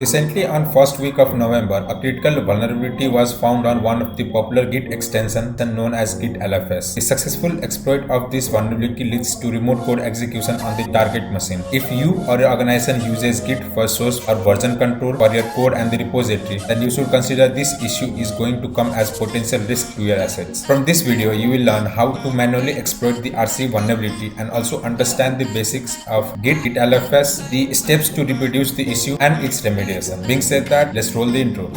Recently, on first week of November, a critical vulnerability was found on one of the popular Git extensions known as Git LFS. The successful exploit of this vulnerability leads to remote code execution on the target machine. If you or your organization uses Git for source or version control for your code and the repository, then you should consider this issue is going to come as potential risk to your assets. From this video, you will learn how to manually exploit the RC vulnerability and also understand the basics of Git LFS, the steps to reproduce the issue and its remediation. Being said that, let's roll the intro.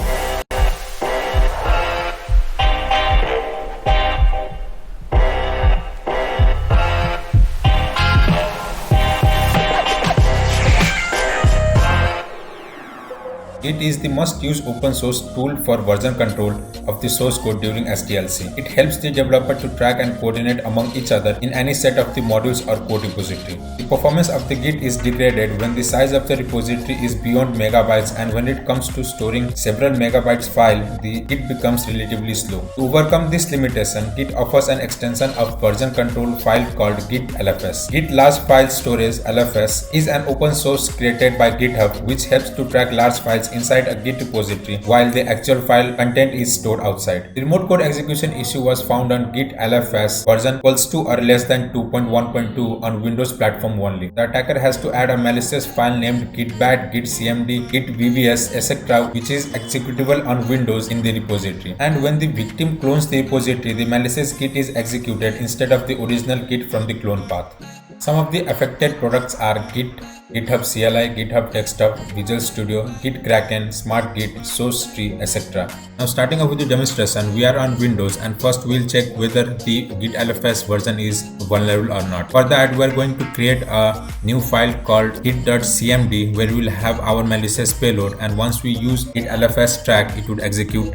Git is the most used open source tool for version control of the source code during SDLC. It helps the developer to track and coordinate among each other in any set of the modules or code repository. The performance of the Git is degraded when the size of the repository is beyond megabytes, and when it comes to storing several megabytes file, the Git becomes relatively slow. To overcome this limitation, Git offers an extension of version control file called Git LFS. Git Large File Storage LFS is an open source created by GitHub which helps to track large files inside a Git repository while the actual file content is stored outside. The remote code execution issue was found on Git LFS version equals to or less than 2.1.2 on Windows platform only. The attacker has to add a malicious file named gitbat, gitcmd, gitvvs, etc. which is executable on Windows in the repository. And when the victim clones the repository, the malicious Git is executed instead of the original Git from the clone path. Some of the affected products are Git, GitHub CLI, GitHub Desktop, Visual Studio, Git Kraken, Smart Git, SourceTree, etc. Now starting off with the demonstration, we are on Windows and first we'll check whether the Git LFS version is vulnerable or not. For that, we are going to create a new file called git.cmd where we will have our malicious payload, and once we use Git LFS track, it would execute.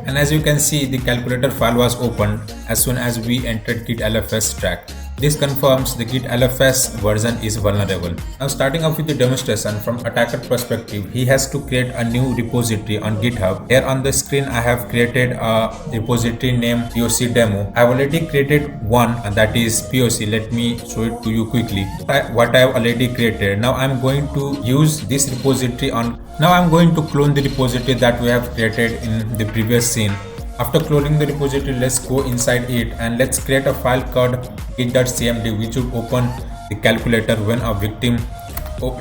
And as you can see, the calculator file was opened as soon as we entered Git LFS track. This confirms the Git LFS version is vulnerable. Now starting off with the demonstration from attacker perspective, he has to create a new repository on GitHub. Here on the screen I have created a repository named POC demo. I have already created one, and that is POC. Let me show it to you quickly. What I have already created. Now I'm going to use this repository on. Now I'm going to clone the repository that we have created in the previous scene. After cloning the repository, let's go inside it and let's create a file called git.cmd which will open the calculator when a victim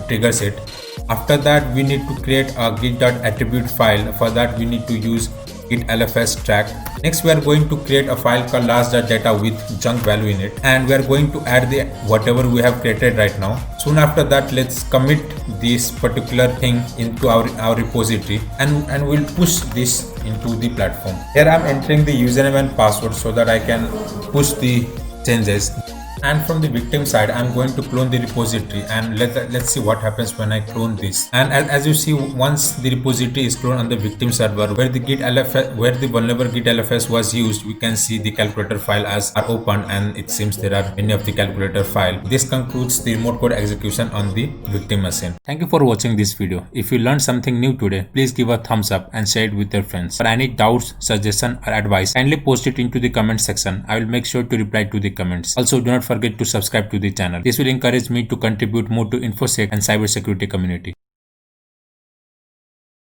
triggers it. After that, we need to create a git.attribute file. For that, we need to use Git LFS track. Next, we are going to create a file called last.data with junk value in it, and we are going to add the whatever we have created right now. Soon after that, let's commit this particular thing into our repository, and we'll push this into the platform. Here I'm entering the username and password so that I can push the changes. And from the victim side, I'm going to clone the repository, and let's see what happens when I clone this. And as you see, once the repository is cloned on the victim server where the Git LFS, where the vulnerable Git LFS was used, we can see the calculator file as are opened, and it seems there are many of the calculator file. This concludes the remote code execution on the victim machine. Thank you for watching this video. If you learned something new today, please give a thumbs up and share it with your friends. For any doubts, suggestion or advice, kindly post it into the comment section. I will make sure to reply to the comments. Also, do not forget to subscribe to the channel. This will encourage me to contribute more to InfoSec and cybersecurity community.